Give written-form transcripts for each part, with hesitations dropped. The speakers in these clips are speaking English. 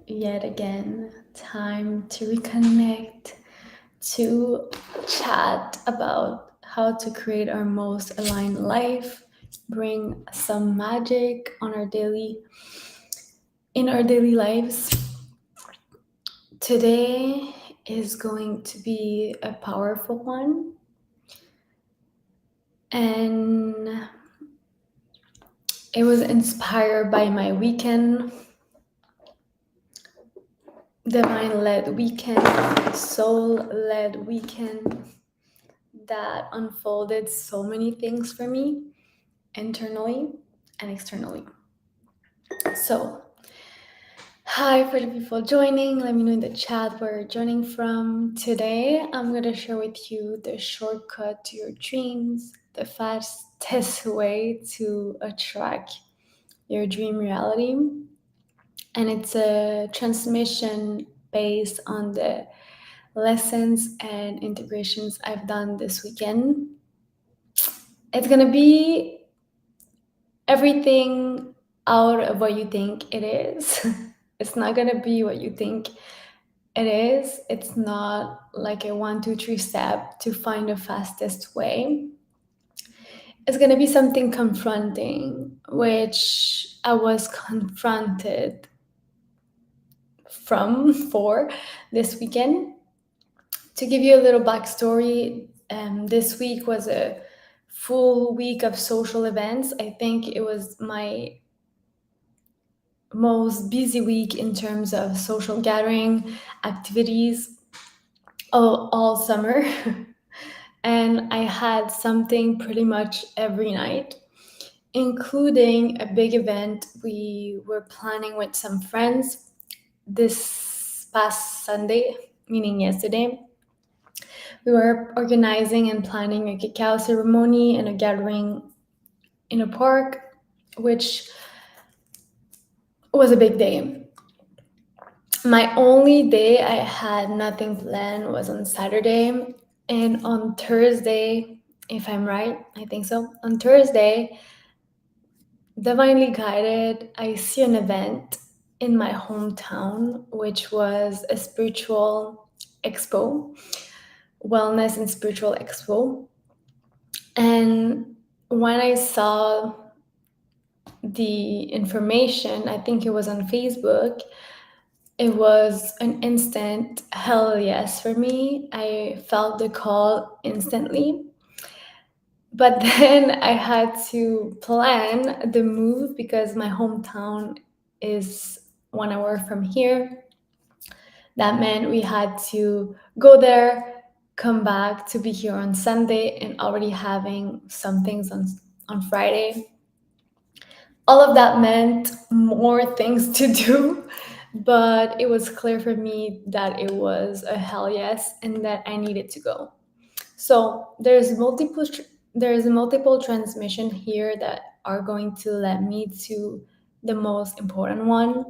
yet again. Time to reconnect, to chat about how to create our most aligned life, bring some magic in our daily lives. Today is going to be a powerful one, and it was inspired by my weekend, divine led weekend, soul led weekend that unfolded so many things for me internally and externally. So, hi for the people joining. Let me know in the chat where you're joining from. Today, I'm going to share with you the shortcut to your dreams, the fastest way to attract your dream reality. And it's a transmission based on the lessons and integrations I've done this weekend. It's going to be everything out of what you think it is. It's not going to be what you think it is. It's not like a 1, 2, 3 step to find the fastest way. It's going to be something confronting, which I was confronted for this weekend. To give you a little backstory, this week was a full week of social events. I think it was my most busy week in terms of social gathering activities all summer. And I had something pretty much every night, including a big event we were planning with some friends this past Sunday, meaning yesterday. We were organizing and planning a cacao ceremony and a gathering in a park, which was a big day. My only day I had nothing planned was on Saturday, and on Thursday, if I'm right, I think so, on Thursday, divinely guided, I see an event in my hometown, which was a spiritual expo, wellness and spiritual expo. And when I saw the information, I think it was on Facebook, it was an instant hell yes for me. I felt the call instantly. But then I had to plan the move because my hometown is 1 hour from here. That meant we had to go there, come back to be here on Sunday, and already having some things on Friday. All of that meant more things to do, but it was clear for me that it was a hell yes and that I needed to go. So there's multiple transmission here that are going to lead me to the most important one.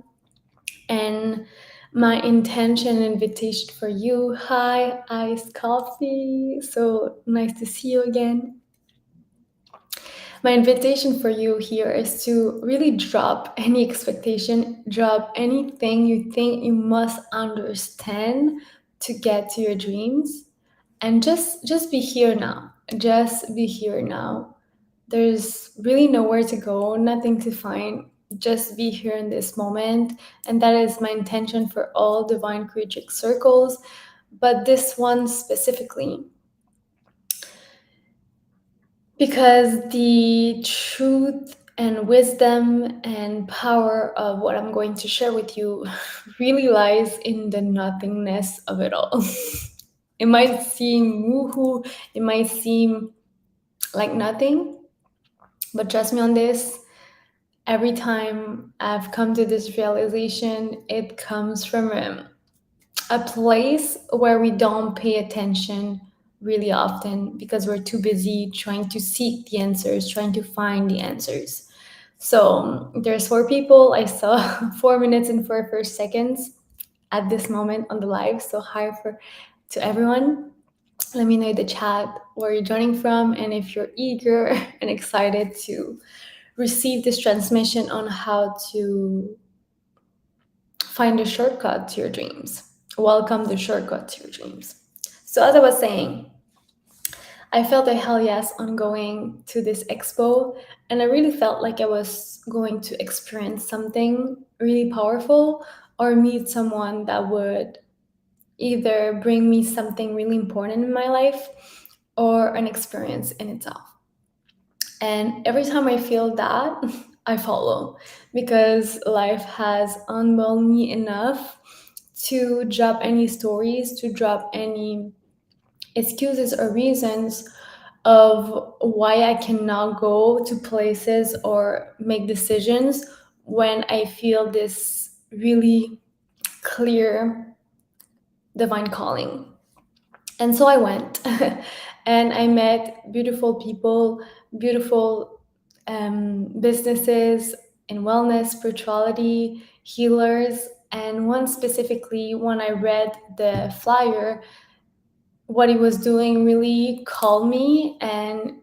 And my intention and invitation for you, hi, iced coffee. So nice to see you again. My invitation for you here is to really drop any expectation, drop anything you think you must understand to get to your dreams, and just be here now. Just be here now. There's really nowhere to go, nothing to find. Just be here in this moment, and that is my intention for all Divine Creatrix circles, but this one specifically, because the truth and wisdom and power of what I'm going to share with you really lies in the nothingness of it all. It might seem woohoo, it might seem like nothing, but trust me on this. Every time I've come to this realization, it comes from a place where we don't pay attention really often because we're too busy trying to seek the answers, trying to find the answers. So there's 4 people. I saw 4 minutes and 4 seconds at this moment on the live. So hi to everyone. Let me know in the chat where you're joining from and if you're eager and excited to receive this transmission on how to find a shortcut to your dreams. Welcome the shortcut to your dreams. So, as I was saying, I felt a hell yes on going to this expo, and I really felt like I was going to experience something really powerful or meet someone that would either bring me something really important in my life or an experience in itself. And every time I feel that, I follow, because life has unwhelmed me enough to drop any stories, to drop any excuses or reasons of why I cannot go to places or make decisions when I feel this really clear divine calling. And so I went and I met beautiful people, beautiful businesses in wellness, spirituality, healers. And one specifically, when I read the flyer, what he was doing really called me, and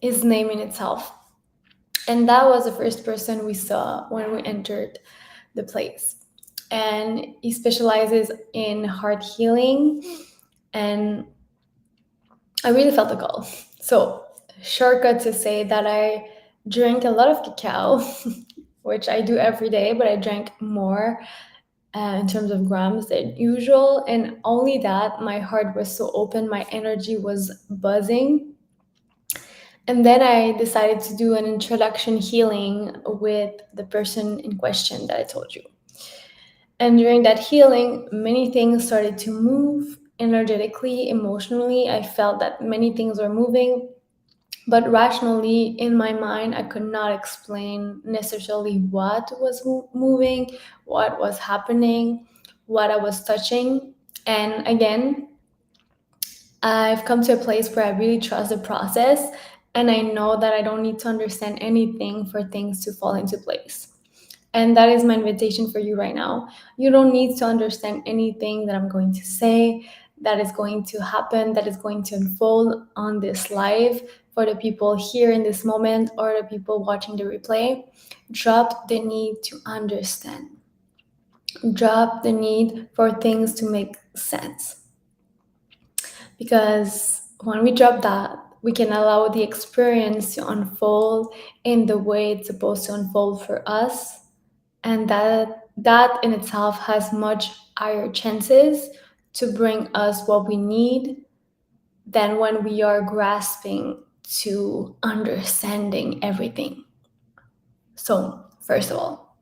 his name in itself. And that was the first person we saw when we entered the place. And he specializes in heart healing, and I really felt the call. So, shortcut to say that I drank a lot of cacao, which I do every day, but I drank more in terms of grams than usual. And only that, my heart was so open, my energy was buzzing. And then I decided to do an introduction healing with the person in question that I told you. And during that healing, many things started to move energetically, emotionally. I felt that many things were moving, but rationally in my mind, I could not explain necessarily what was moving, what was happening, what I was touching. And again, I've come to a place where I really trust the process, and I know that I don't need to understand anything for things to fall into place. And that is my invitation for you right now. You don't need to understand anything that I'm going to say, that is going to happen, that is going to unfold on this live for the people here in this moment or the people watching the replay. Drop the need to understand. Drop the need for things to make sense. Because when we drop that, we can allow the experience to unfold in the way it's supposed to unfold for us. And that in itself has much higher chances to bring us what we need than when we are grasping to understanding everything. So, first of all,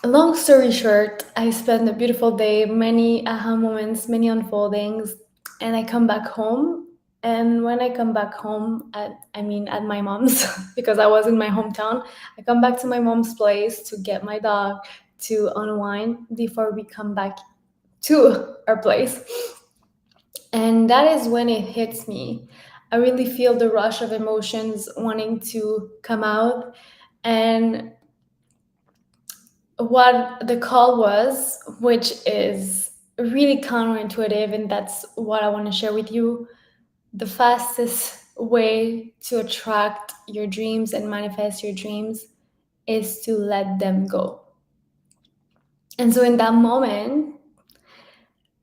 long story short, I spent a beautiful day, many aha moments, many unfoldings, and I come back home. And when I come back home, at my mom's, because I was in my hometown, I come back to my mom's place to get my dog to unwind before we come back to our place. And that is when it hits me. I really feel the rush of emotions wanting to come out. And what the call was, which is really counterintuitive, and that's what I want to share with you. The fastest way to attract your dreams and manifest your dreams is to let them go. And so in that moment,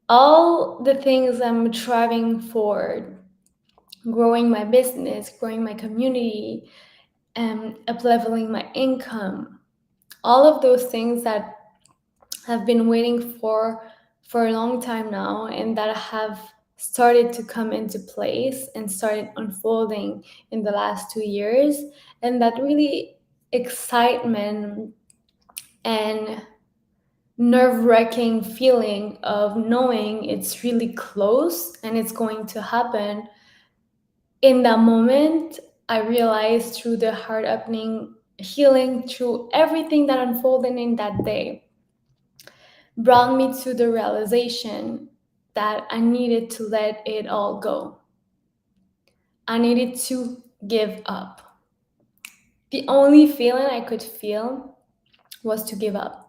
all the things I'm striving for, growing my business, growing my community, up-leveling my income, all of those things that have been waiting for a long time now, and that have started to come into place and started unfolding in the last 2 years. And that really excitement and nerve-wracking feeling of knowing it's really close and it's going to happen. In that moment, I realized through the heart opening healing, through everything that unfolded in that day, brought me to the realization that I needed to let it all go. I needed to give up. The only feeling I could feel was to give up.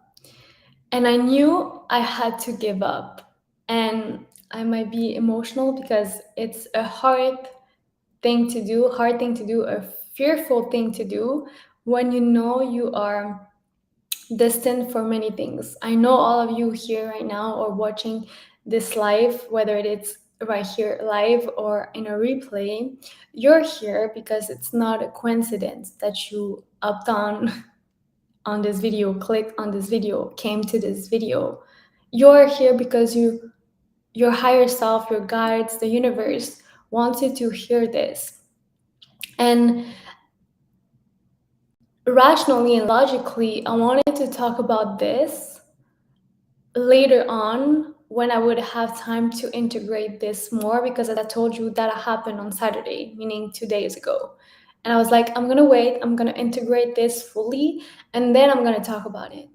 And I knew I had to give up. And I might be emotional because it's a hard thing to do, a fearful thing to do when you know you are destined for many things. I know all of you here right now or watching this live, whether it's right here live or in a replay, you're here because it's not a coincidence that you upped on this video, clicked on this video, came to this video. You're here because your higher self, your guides, the universe wants you to hear this. And rationally and logically, I wanted to talk about this later on when I would have time to integrate this more, because as I told you, that happened on Saturday, meaning 2 days ago. And I was like, I'm gonna wait, I'm gonna integrate this fully, and then I'm gonna talk about it.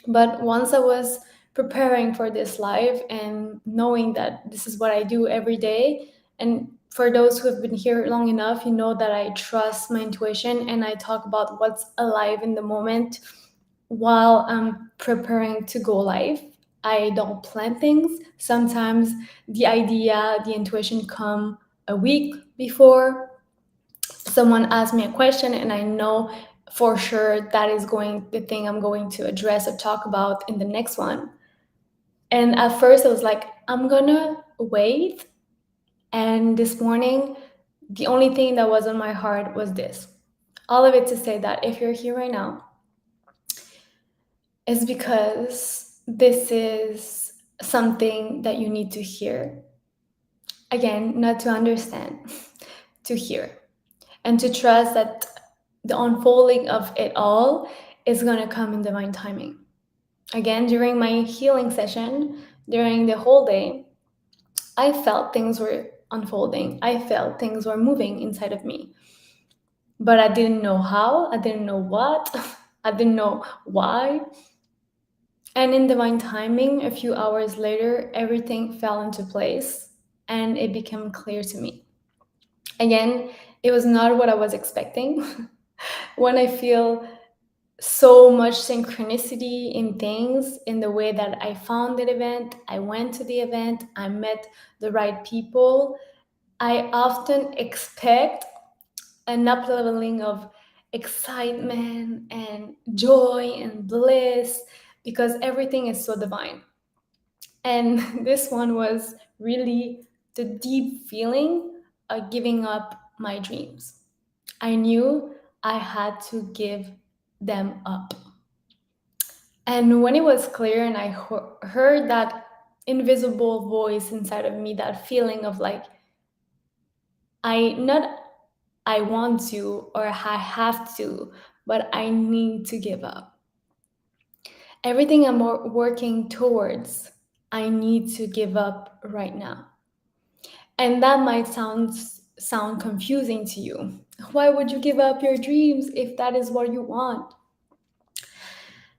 But once I was preparing for this live and knowing that this is what I do every day, and for those who have been here long enough, you know that I trust my intuition and I talk about what's alive in the moment while I'm preparing to go live. I don't plan things. Sometimes the idea, the intuition come a week before. Someone asks me a question and I know for sure that is the thing I'm going to address or talk about in the next one. And at first I was like, I'm gonna wait. And this morning, the only thing that was on my heart was this. All of it to say that if you're here right now, it's because this is something that you need to hear. Again, not to understand, to hear. And to trust that the unfolding of it all is going to come in divine timing. Again, during my healing session, during the whole day, I felt things were unfolding. I felt things were moving inside of me. But I didn't know how, I didn't know what, I didn't know why. And in divine timing, a few hours later, everything fell into place and it became clear to me. Again, it was not what I was expecting. When I feel so much synchronicity in things, in the way that I found the event, I went to the event, I met the right people, I often expect an up-leveling of excitement and joy and bliss because everything is so divine. And this one was really the deep feeling of giving up my dreams. I knew I had to give them up. And when it was clear and I heard that invisible voice inside of me, that feeling of like, I want to or I have to, but I need to give up. Everything I'm working towards, I need to give up right now. And that might sound confusing to you. Why would you give up your dreams if that is what you want?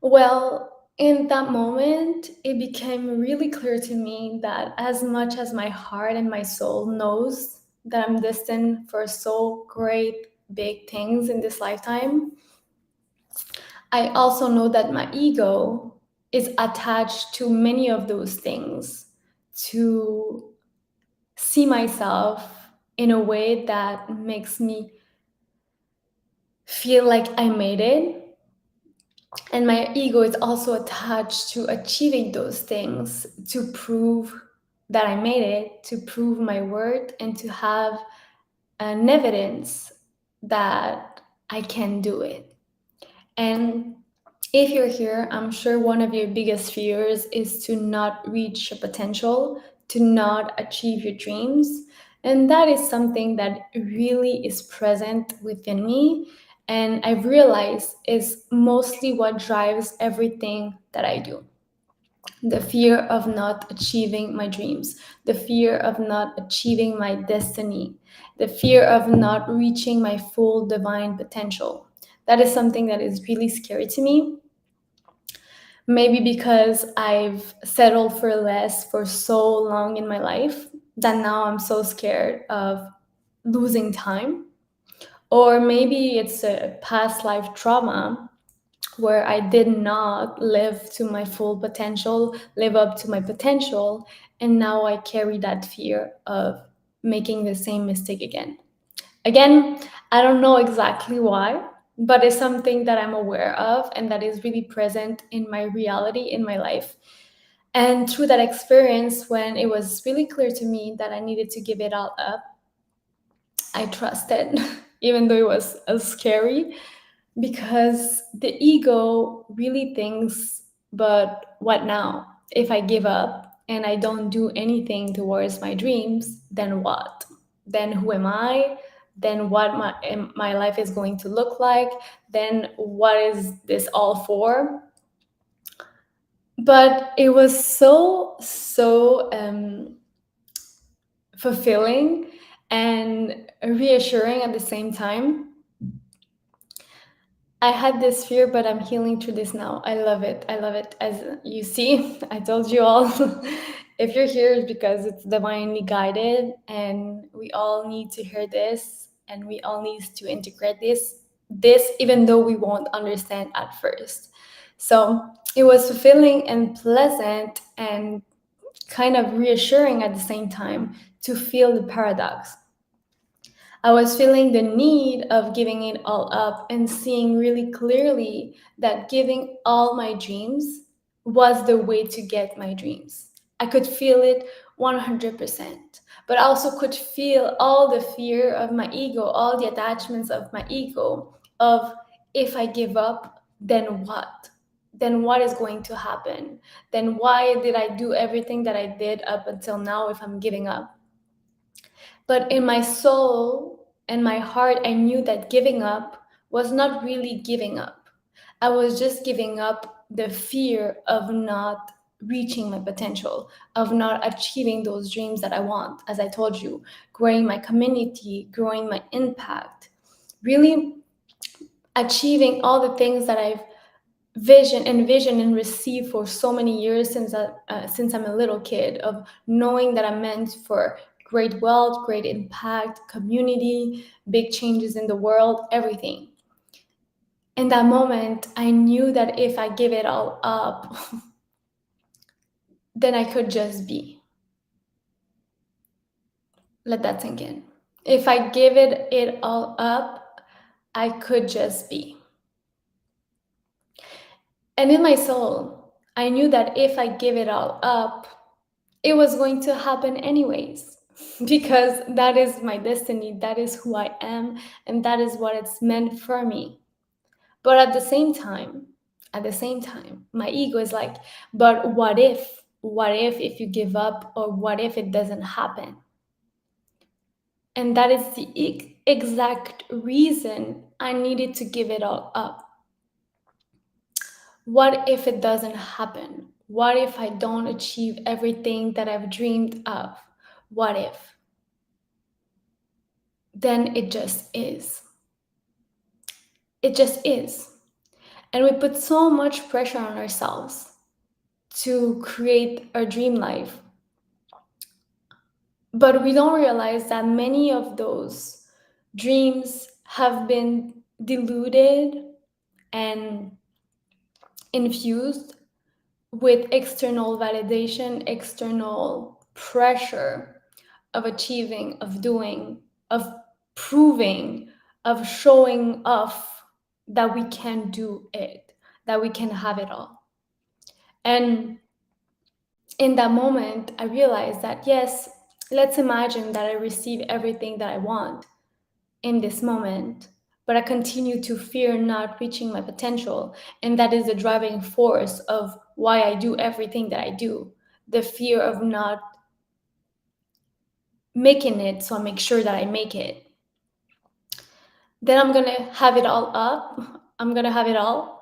Well, in that moment, it became really clear to me that as much as my heart and my soul knows that I'm destined for so great big things in this lifetime, I also know that my ego is attached to many of those things to see myself in a way that makes me feel like I made it. And my ego is also attached to achieving those things to prove that I made it, to prove my worth, and to have an evidence that I can do it. And if you're here, I'm sure one of your biggest fears is to not reach your potential, to not achieve your dreams. And that is something that really is present within me. And I've realized is mostly what drives everything that I do. The fear of not achieving my dreams, the fear of not achieving my destiny, the fear of not reaching my full divine potential. That is something that is really scary to me. Maybe because I've settled for less for so long in my life that now I'm so scared of losing time. Or maybe it's a past life trauma where I did not live to my full potential, live up to my potential, and now I carry that fear of making the same mistake again. Again, I don't know exactly why. but it's something that I'm aware of and that is really present in my reality, in my life. And through that experience, when it was really clear to me that I needed to give it all up, I trusted, even though it was scary, because the ego really thinks, but what now? If I give up and I don't do anything towards my dreams, then what? Then who am I? Then what my life is going to look like? Then what is this all for? But it was so fulfilling and reassuring at the same time. I had this fear, but I'm healing through this now. I love it. I love it. As you see, I told you all, if you're here, it's because it's divinely guided, and we all need to hear this, and we all need to integrate this, even though we won't understand at first. So it was fulfilling and pleasant and kind of reassuring at the same time to feel the paradox. I was feeling the need of giving it all up and seeing really clearly that giving all my dreams was the way to get my dreams. I could feel it 100%, but I also could feel all the fear of my ego, all the attachments of my ego of, if I give up, then what? Then what is going to happen? Then why did I do everything that I did up until now if I'm giving up? But in my soul and my heart, I knew that giving up was not really giving up. I was just giving up the fear of not reaching my potential, of not achieving those dreams that I want. As I told you, growing my community, growing my impact, really achieving all the things that I've envision and receive for so many years since I'm a little kid, of knowing that I'm meant for great wealth, great impact, community, big changes in the world, everything. In that moment, I knew that if I give it all up, then I could just be. Let that sink in. If I give it all up, I could just be. And in my soul, I knew that if I give it all up, it was going to happen anyways, because that is my destiny, that is who I am, and that is what it's meant for me. But at the same time, my ego is like, but what if you give up, or what if it doesn't happen? And that is the exact reason I needed to give it all up. What if it doesn't happen? What if I don't achieve everything that I've dreamed of? What if? Then it just is. It just is. And we put so much pressure on ourselves to create our dream life. But we don't realize that many of those dreams have been diluted and infused with external validation, external pressure of achieving, of doing, of proving, of showing off that we can do it, that we can have it all. And in that moment, I realized that, yes, let's imagine that I receive everything that I want in this moment, but I continue to fear not reaching my potential. And that is the driving force of why I do everything that I do. The fear of not making it, so I make sure that I make it. Then I'm gonna have it all up. I'm gonna have it all.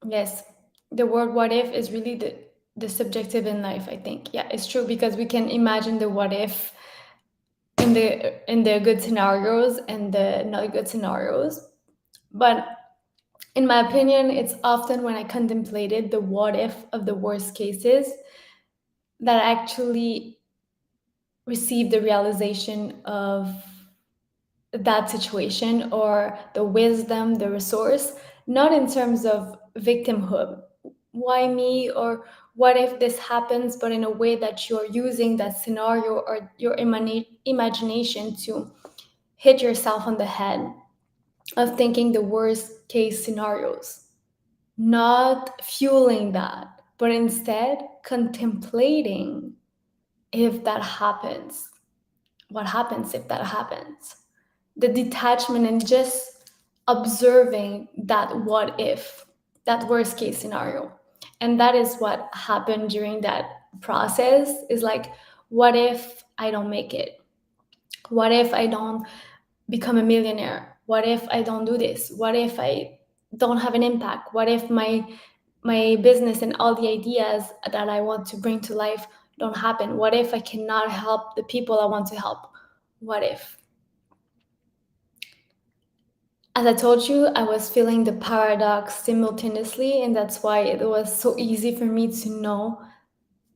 Yes, the word what if is really the subjective in life, I think. Yeah, it's true, because we can imagine the what if in the good scenarios and the not good scenarios. But in my opinion, it's often when I contemplated the what if of the worst cases that I actually received the realization of that situation, or the wisdom, the resource, not in terms of victimhood. Why me? Or what if this happens? But in a way that you're using that scenario or your imagination to hit yourself on the head of thinking the worst case scenarios, not fueling that, but instead contemplating if that happens. What happens if that happens? The detachment and just observing that what if, that worst case scenario. And that is what happened during that process, is like, what if I don't make it? What if I don't become a millionaire? What if I don't do this? What if I don't have an impact? What if my business and all the ideas that I want to bring to life don't happen? What if I cannot help the people I want to help? What if? As I told you, I was feeling the paradox simultaneously, and that's why it was so easy for me to know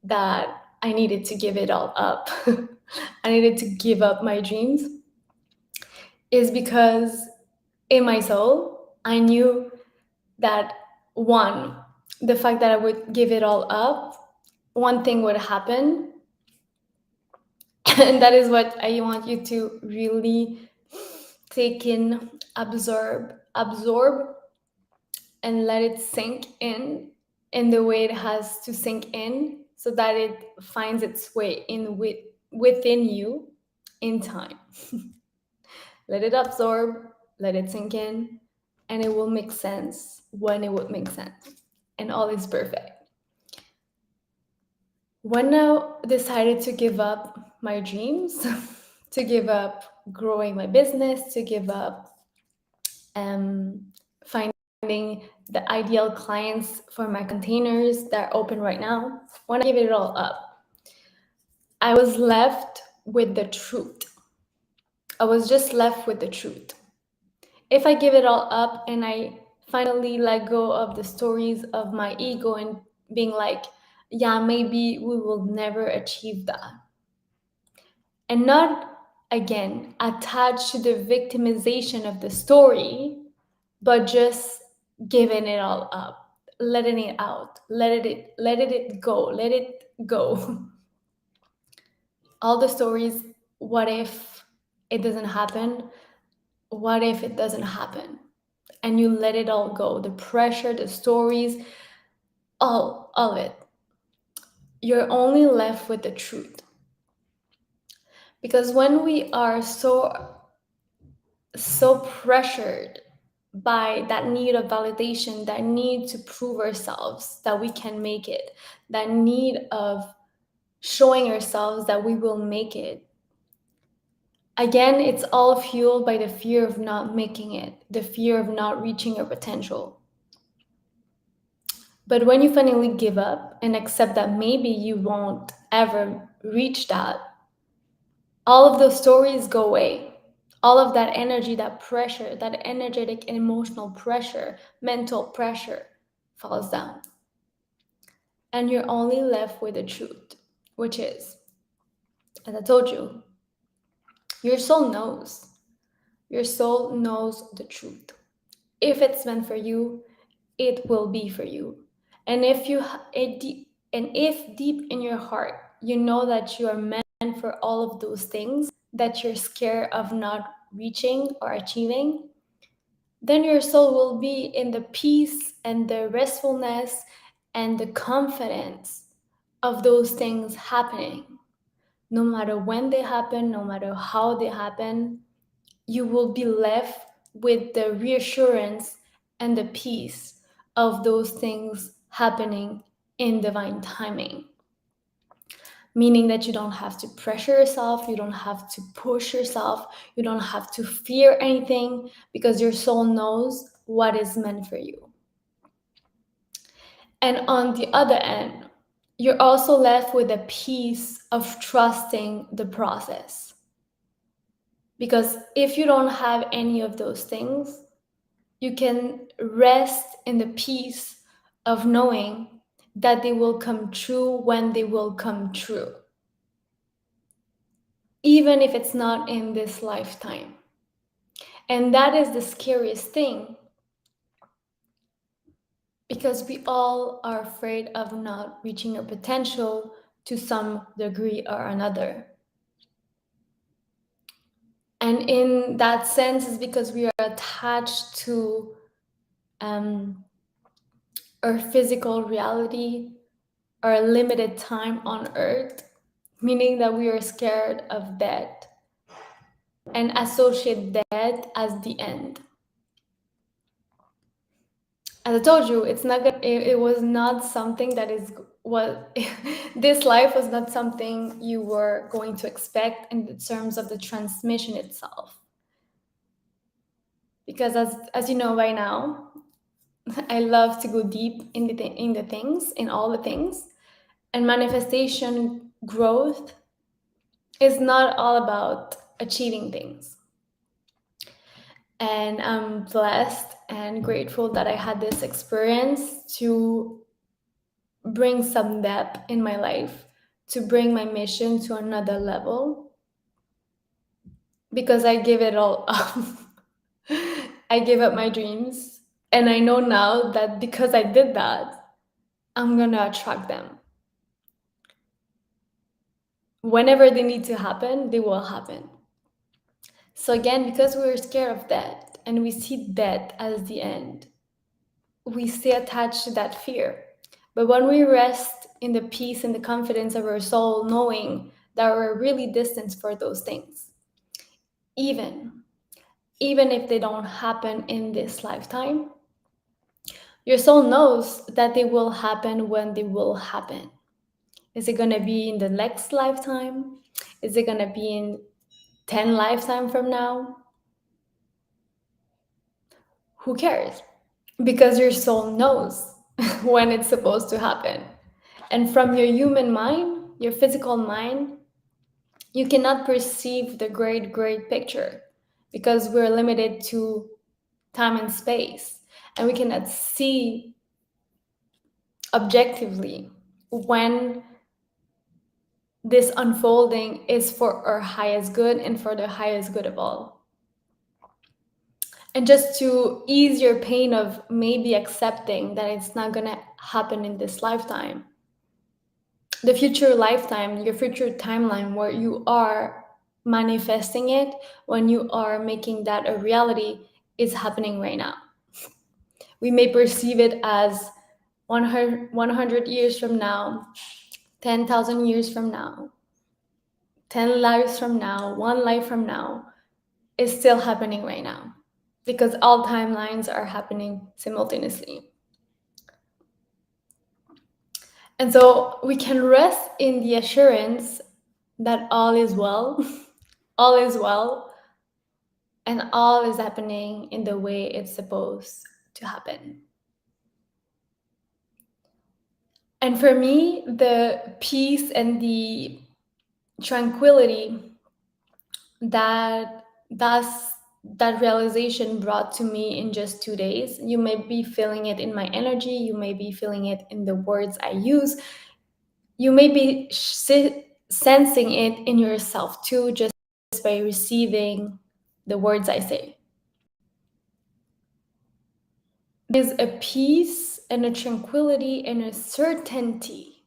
that I needed to give it all up. I needed to give up my dreams, is because in my soul, I knew that one, the fact that I would give it all up, one thing would happen. And that is what I want you to really take in, absorb, and let it sink in the way it has to sink in, so that it finds its way in within you in time. Let it absorb, let it sink in, and it will make sense when it would make sense, and all is perfect. When I decided to give up my dreams, to give up growing my business, to give up finding the ideal clients for my containers that are open right now, when I gave it all up, I was left with the truth. I was just left with the truth. If I give it all up and I finally let go of the stories of my ego and being like, yeah, maybe we will never achieve that, and not again attached to the victimization of the story, but just giving it all up, letting it out, let it go, let it go. All the stories, what if it doesn't happen? What if it doesn't happen? And you let it all go, the pressure, the stories, all of it. You're only left with the truth. Because when we are so pressured by that need of validation, that need to prove ourselves that we can make it, that need of showing ourselves that we will make it, again, it's all fueled by the fear of not making it, the fear of not reaching your potential. But when you finally give up and accept that maybe you won't ever reach that, all of those stories go away. All of that energy, that pressure, that energetic and emotional pressure, mental pressure falls down. And you're only left with the truth, which is, as I told you, your soul knows. Your soul knows the truth. If it's meant for you, it will be for you. And if deep in your heart you know that you are meant for all of those things that you're scared of not reaching or achieving, then your soul will be in the peace and the restfulness and the confidence of those things happening. No matter when they happen, no matter how they happen, you will be left with the reassurance and the peace of those things happening in divine timing. Meaning that you don't have to pressure yourself, you don't have to push yourself, you don't have to fear anything, because your soul knows what is meant for you. And on the other end, you're also left with a peace of trusting the process. Because if you don't have any of those things, you can rest in the peace of knowing that they will come true when they will come true, even if it's not in this lifetime. And that is the scariest thing, because we all are afraid of not reaching our potential to some degree or another. And in that sense, it's because we are attached to our physical reality, our limited time on earth, meaning that we are scared of death and associate death as the end. As I told you, it's not it was not something that is what this life was not something you were going to expect in terms of the transmission itself. Because as you know by now, I love to go deep in the things, in all the things, and manifestation growth is not all about achieving things. And I'm blessed and grateful that I had this experience to bring some depth in my life, to bring my mission to another level, because I give it all up. I gave up my dreams. And I know now that because I did that, I'm going to attract them. Whenever they need to happen, they will happen. So again, because we're scared of death and we see death as the end, we stay attached to that fear. But when we rest in the peace and the confidence of our soul, knowing that we're really distant for those things, even if they don't happen in this lifetime, your soul knows that they will happen when they will happen. Is it going to be in the next lifetime? Is it going to be in 10 lifetimes from now? Who cares? Because your soul knows when it's supposed to happen. And from your human mind, your physical mind, you cannot perceive the great picture because we're limited to time and space. And we cannot see objectively when this unfolding is for our highest good and for the highest good of all. And just to ease your pain of maybe accepting that it's not going to happen in this lifetime, the future lifetime, your future timeline where you are manifesting it, when you are making that a reality, is happening right now. We may perceive it as 100 years from now, 10,000 years from now, 10 lives from now, one life from now. Is still happening right now because all timelines are happening simultaneously. And so we can rest in the assurance that all is well, all is well, and all is happening in the way it's supposed to happen. And for me, the peace and the tranquility that that realization brought to me in just 2 days. You may be feeling it in my energy. You may be feeling it in the words I use. You may be sensing it in yourself too, just by receiving the words I say. There's a peace and a tranquility and a certainty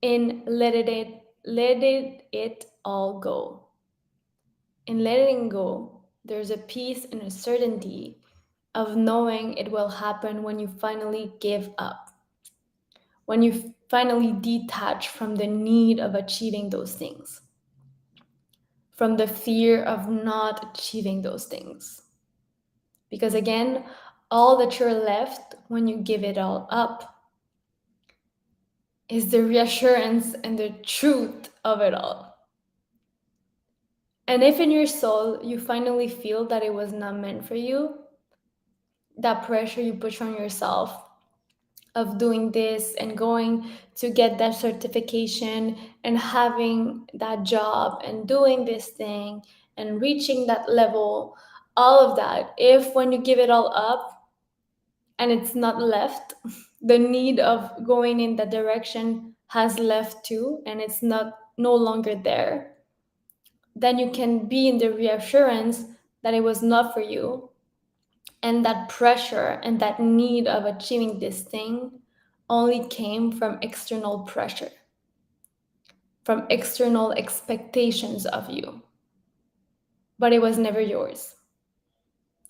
in letting it all go. In letting go, there's a peace and a certainty of knowing it will happen when you finally give up, when you finally detach from the need of achieving those things, from the fear of not achieving those things. Because again, all that you're left when you give it all up is the reassurance and the truth of it all. And if in your soul you finally feel that it was not meant for you, that pressure you push on yourself of doing this and going to get that certification and having that job and doing this thing and reaching that level, all of that, if when you give it all up and it's not left, the need of going in that direction has left too, and it's no longer there, then you can be in the reassurance that it was not for you. And that pressure and that need of achieving this thing only came from external pressure, from external expectations of you. but it was never yours.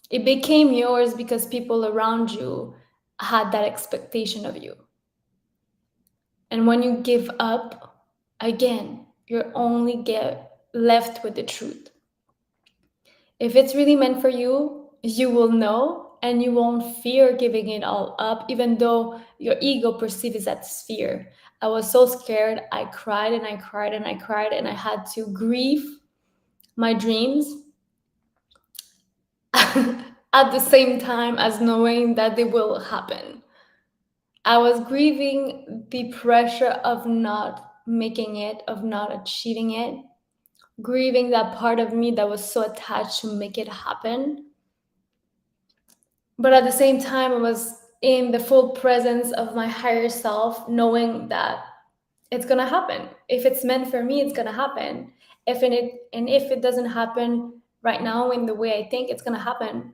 It became yours because people around you had that expectation of you. And when you give up, again, you're only get left with the truth. If it's really meant for you, you will know and you won't fear giving it all up, even though your ego perceives that as fear. I was so scared. I cried and I cried and I cried, and I had to grieve my dreams at the same time as knowing that they will happen. I was grieving the pressure of not making it, of not achieving it, grieving that part of me that was so attached to make it happen. But at the same time, I was in the full presence of my higher self, knowing that it's gonna happen. If it's meant for me, it's gonna happen. If it doesn't happen right now in the way I think it's gonna happen,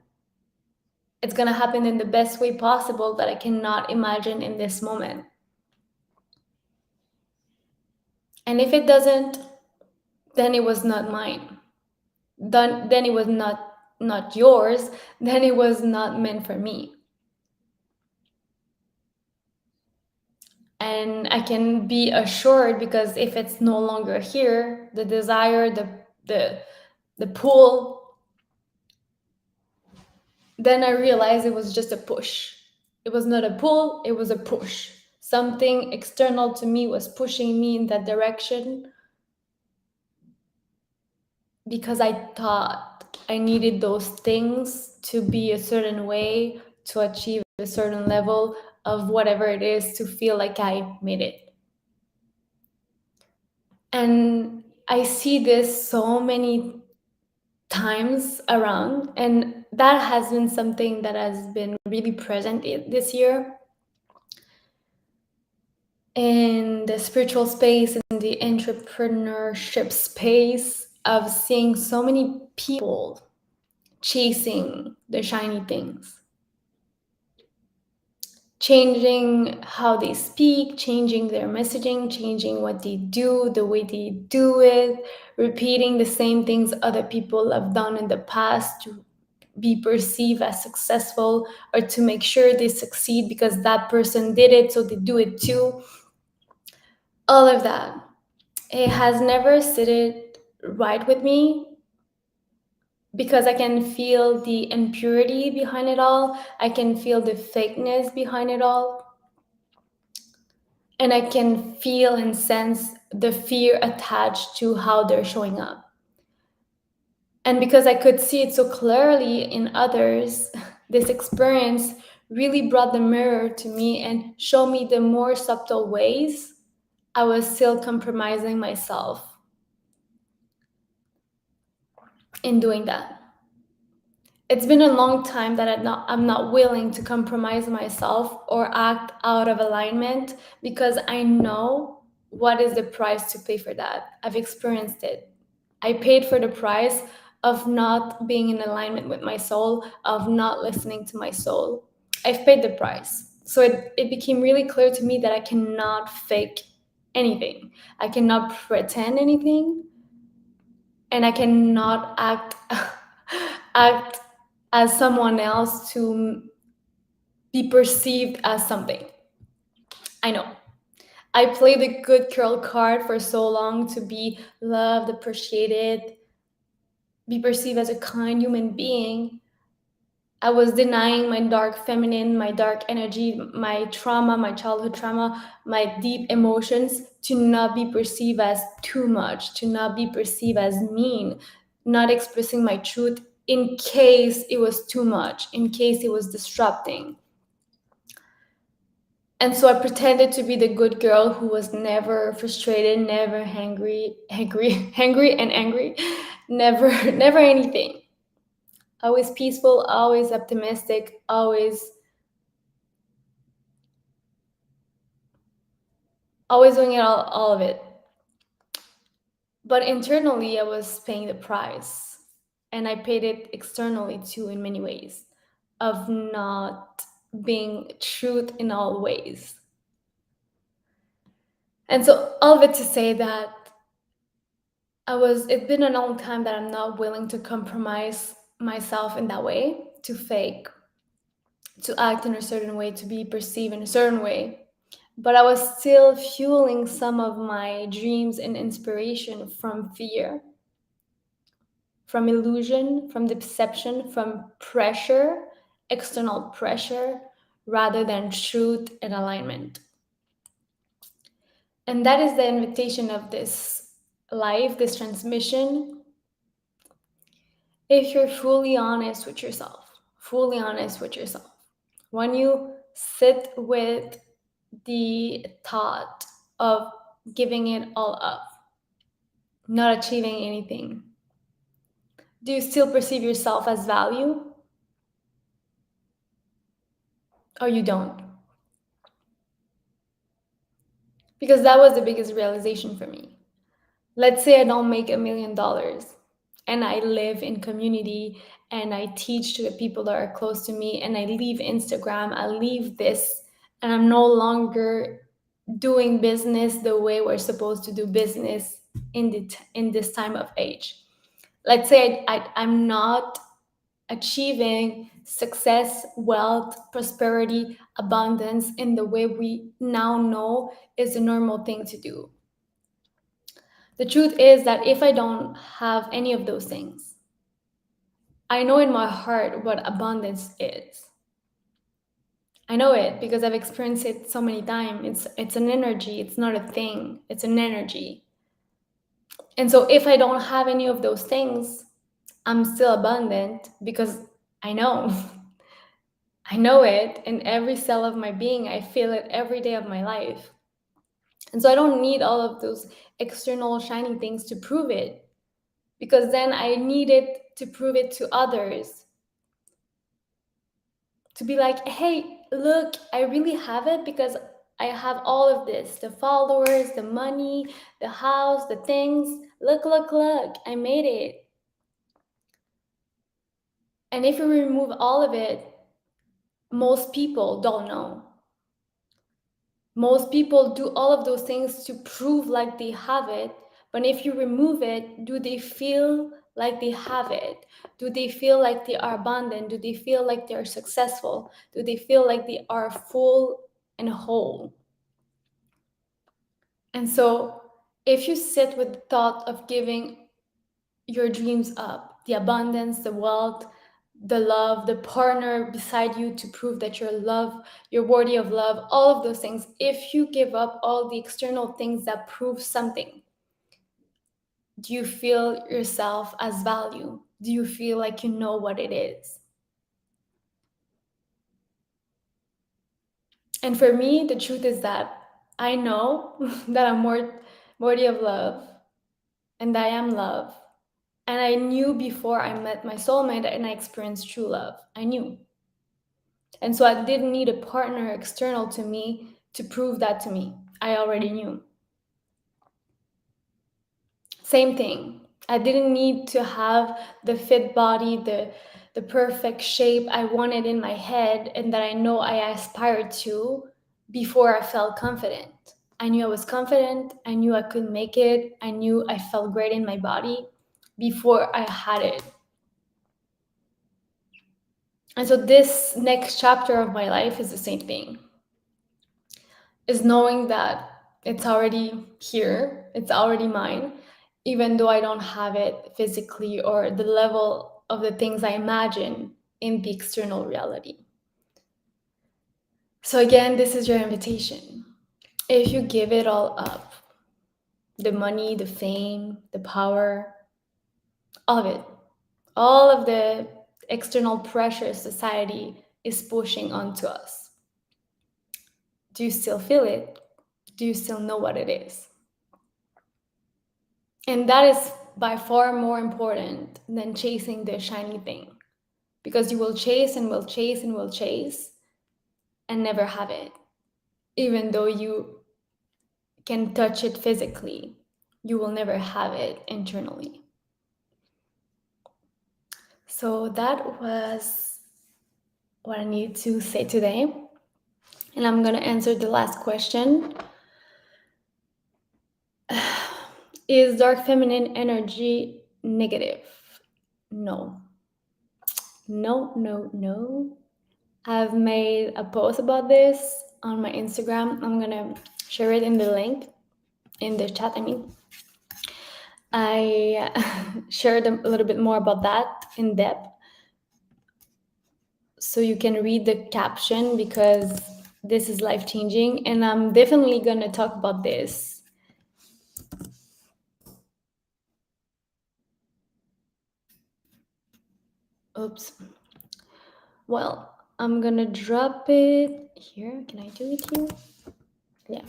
it's gonna happen in the best way possible that I cannot imagine in this moment. And if it doesn't, then it was not mine. Then it was not yours. Then it was not meant for me. And I can be assured, because if it's no longer here, the desire, the pull, then I realized it was just a push. It was not a pull, it was a push. Something external to me was pushing me in that direction because I thought I needed those things to be a certain way, to achieve a certain level of whatever it is, to feel like I made it. And I see this so many times around, and that has been something that has been really present this year in the spiritual space, in the entrepreneurship space, of seeing so many people chasing the shiny things, changing how they speak, changing their messaging, changing what they do, the way they do it, repeating the same things other people have done in the past to be perceived as successful, or to make sure they succeed because that person did it, so they do it too. All of that. It has never sitted right with me because I can feel the impurity behind it all. I can feel the fakeness behind it all. And I can feel and sense the fear attached to how they're showing up. And because I could see it so clearly in others, this experience really brought the mirror to me and showed me the more subtle ways I was still compromising myself in doing that. It's been a long time that I'm not willing to compromise myself or act out of alignment, because I know what is the price to pay for that. I've experienced it. I paid for the price of not being in alignment with my soul, of not listening to my soul. I've paid the price. So it became really clear to me that I cannot fake anything. I cannot pretend anything, and I cannot act as someone else to be perceived as something. I know. I played the good girl card for so long to be loved, appreciated, be perceived as a kind human being. I was denying my dark feminine, my dark energy, my trauma, my childhood trauma, my deep emotions, to not be perceived as too much, to not be perceived as mean, not expressing my truth in case it was too much, in case it was disrupting. And so I pretended to be the good girl who was never frustrated, never hangry and angry, never anything. Always peaceful, always optimistic, always doing it all of it. But internally, I was paying the price, and I paid it externally too, in many ways, of not being truth in all ways. And so all of it to say that it's been a long time that I'm not willing to compromise myself in that way, to fake, to act in a certain way, to be perceived in a certain way. But I was still fueling some of my dreams and inspiration from fear, from illusion, from deception, from pressure, external pressure, rather than truth and alignment. And that is the invitation of this life, this transmission. If you're fully honest with yourself, fully honest with yourself, when you sit with the thought of giving it all up, not achieving anything, do you still perceive yourself as value? Or you don't? Because that was the biggest realization for me. Let's say I don't make $1 million and I live in community and I teach to the people that are close to me and I leave Instagram, I leave this, and I'm no longer doing business the way we're supposed to do business in this time of age. Let's say I'm not achieving success, wealth, prosperity, abundance in the way we now know is the normal thing to do. The truth is that if I don't have any of those things, I know in my heart what abundance is. I know it because I've experienced it so many times. It's an energy, it's not a thing, it's an energy. And so if I don't have any of those things, I'm still abundant because I know. I know it in every cell of my being. I feel it every day of my life. And so I don't need all of those external shiny things to prove it, because then I needed to prove it to others. To be like, hey, look, I really have it because I have all of this, the followers, the money, the house, the things. Look, look, look, I made it. And if you remove all of it, most people don't know. Most people do all of those things to prove like they have it. But if you remove it, do they feel like they have it? Do they feel like they are abundant? Do they feel like they are successful? Do they feel like they are full and whole? And so if you sit with the thought of giving your dreams up, the abundance, the wealth, the love, the partner beside you to prove that you're worthy of love, all of those things, if you give up all the external things that prove something, do you feel yourself as value? Do you feel like you know what it is? And for me, the truth is that I know that I'm worthy of love and that I am love. And I knew before I met my soulmate and I experienced true love. I knew. And so I didn't need a partner external to me to prove that to me. I already knew. Same thing. I didn't need to have the fit body, the perfect shape I wanted in my head and that I know I aspired to before I felt confident. I knew I was confident. I knew I could make it. I knew I felt great in my body before I had it. And so this next chapter of my life is the same thing. Is knowing that it's already here, it's already mine, even though I don't have it physically or the level of the things I imagine in the external reality. So again, this is your invitation. If you give it all up, the money, the fame, the power, all of it, all of the external pressure society is pushing onto us, do you still feel it? Do you still know what it is? And that is by far more important than chasing the shiny thing, because you will chase and will chase and will chase and never have it. Even though you can touch it physically, you will never have it internally. So that was what I needed to say today. And I'm going to answer the last question. Is dark feminine energy negative? No. No, no, no. I've made a post about this on my Instagram. I'm gonna share it in the link in the chat. I mean, I shared a little bit more about that in depth, so you can read the caption because this is life changing, and I'm definitely gonna talk about this. Oops. Well, I'm gonna drop it here. Can I do it here? Yeah.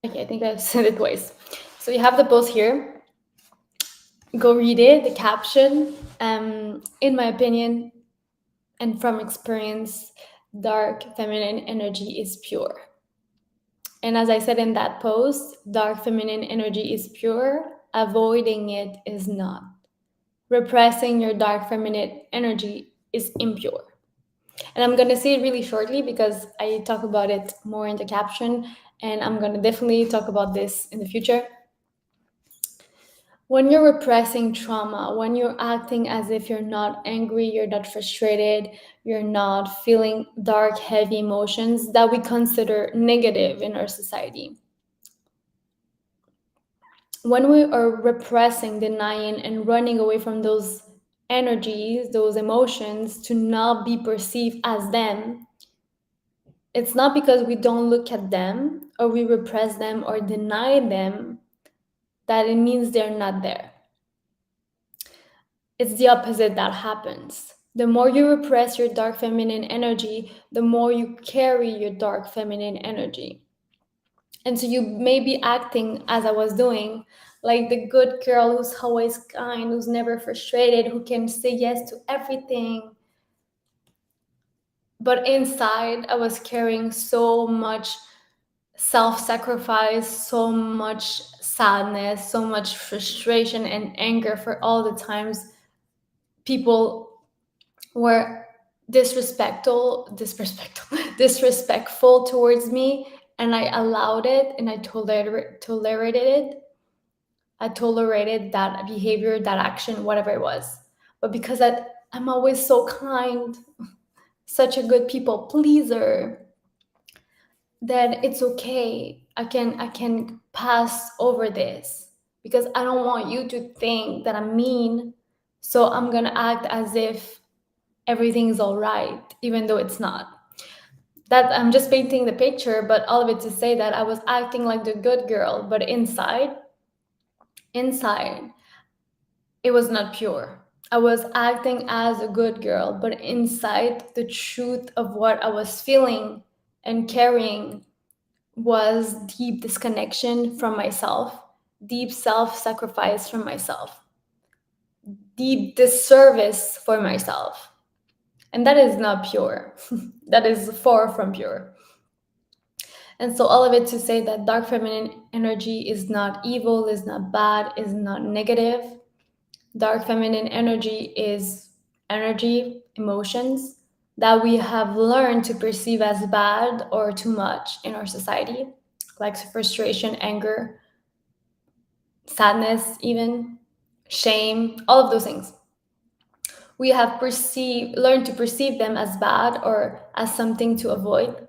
Okay, I think I've said it twice. So you have the post here. Go read it, the caption. In my opinion, and from experience, dark feminine energy is pure. And as I said in that post, dark feminine energy is pure, avoiding it is not. Repressing your dark feminine energy is impure. And I'm going to say it really shortly because I talk about it more in the caption, and I'm going to definitely talk about this in the future. When you're repressing trauma, when you're acting as if you're not angry, you're not frustrated, you're not feeling dark, heavy emotions that we consider negative in our society. When we are repressing, denying, and running away from those energies, those emotions, to not be perceived as them, it's not because we don't look at them or we repress them or deny them that it means they're not there. It's the opposite that happens. The more you repress your dark feminine energy, the more you carry your dark feminine energy. And so you may be acting as I was doing, like the good girl who's always kind, who's never frustrated, who can say yes to everything. But inside, I was carrying so much self-sacrifice, so much sadness, so much frustration and anger for all the times people were disrespectful towards me, and I allowed it, and I tolerated it. I tolerated that behavior, that action, whatever it was. But because I'm always so kind, such a good people pleaser, that it's okay. I can pass over this because I don't want you to think that I'm mean. So I'm gonna act as if everything's all right, even though it's not. That I'm just painting the picture, but all of it to say that I was acting like the good girl, but inside, it was not pure. I was acting as a good girl, but inside, the truth of what I was feeling and carrying was deep disconnection from myself, deep self-sacrifice from myself, deep disservice for myself. And that is not pure. That is far from pure. And so all of it to say that dark feminine energy is not evil, is not bad, is not negative. Dark feminine energy is energy, emotions that we have learned to perceive as bad or too much in our society, like frustration, anger, sadness, even shame, all of those things. We have learned to perceive them as bad or as something to avoid.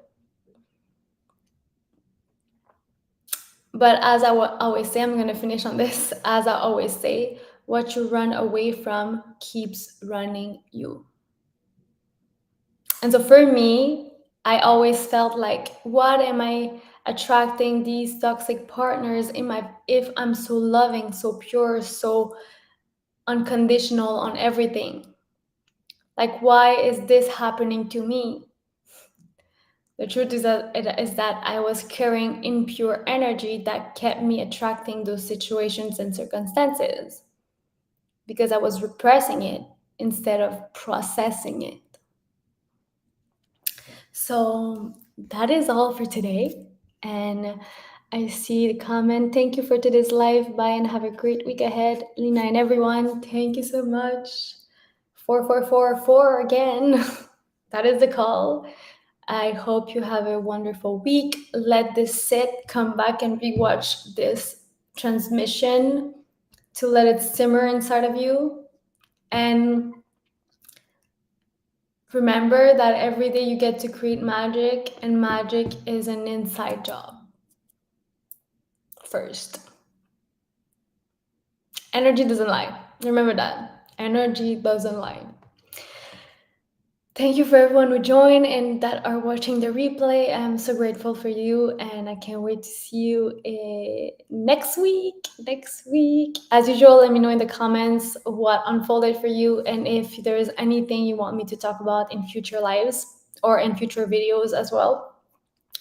But as I always say, I'm going to finish on this. As I always say, what you run away from keeps running you. And so for me, I always felt like, what am I attracting these toxic partners if I'm so loving, so pure, so unconditional on everything? Like, why is this happening to me? The truth is that I was carrying impure energy that kept me attracting those situations and circumstances because I was repressing it instead of processing it. So that is all for today. And I see the comment. Thank you for today's live. Bye and have a great week ahead. Lina and everyone, thank you so much. 4444 again. That is the call. I hope you have a wonderful week. Let this sit, come back and rewatch this transmission to let it simmer inside of you. And remember that every day you get to create magic, and magic is an inside job first. Energy doesn't lie. Remember that. Energy doesn't lie. Thank you for everyone who joined and that are watching the replay. I'm so grateful for you, and I can't wait to see you next week. As usual, let me know in the comments what unfolded for you, and if there is anything you want me to talk about in future lives or in future videos as well.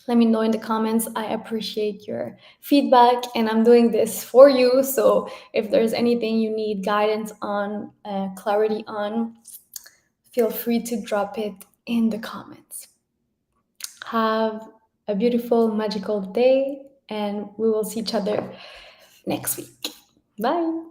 Let me know in the comments. I appreciate your feedback, and I'm doing this for you. So if there's anything you need guidance on, clarity on, feel free to drop it in the comments. Have a beautiful, magical day, and we will see each other next week. Bye.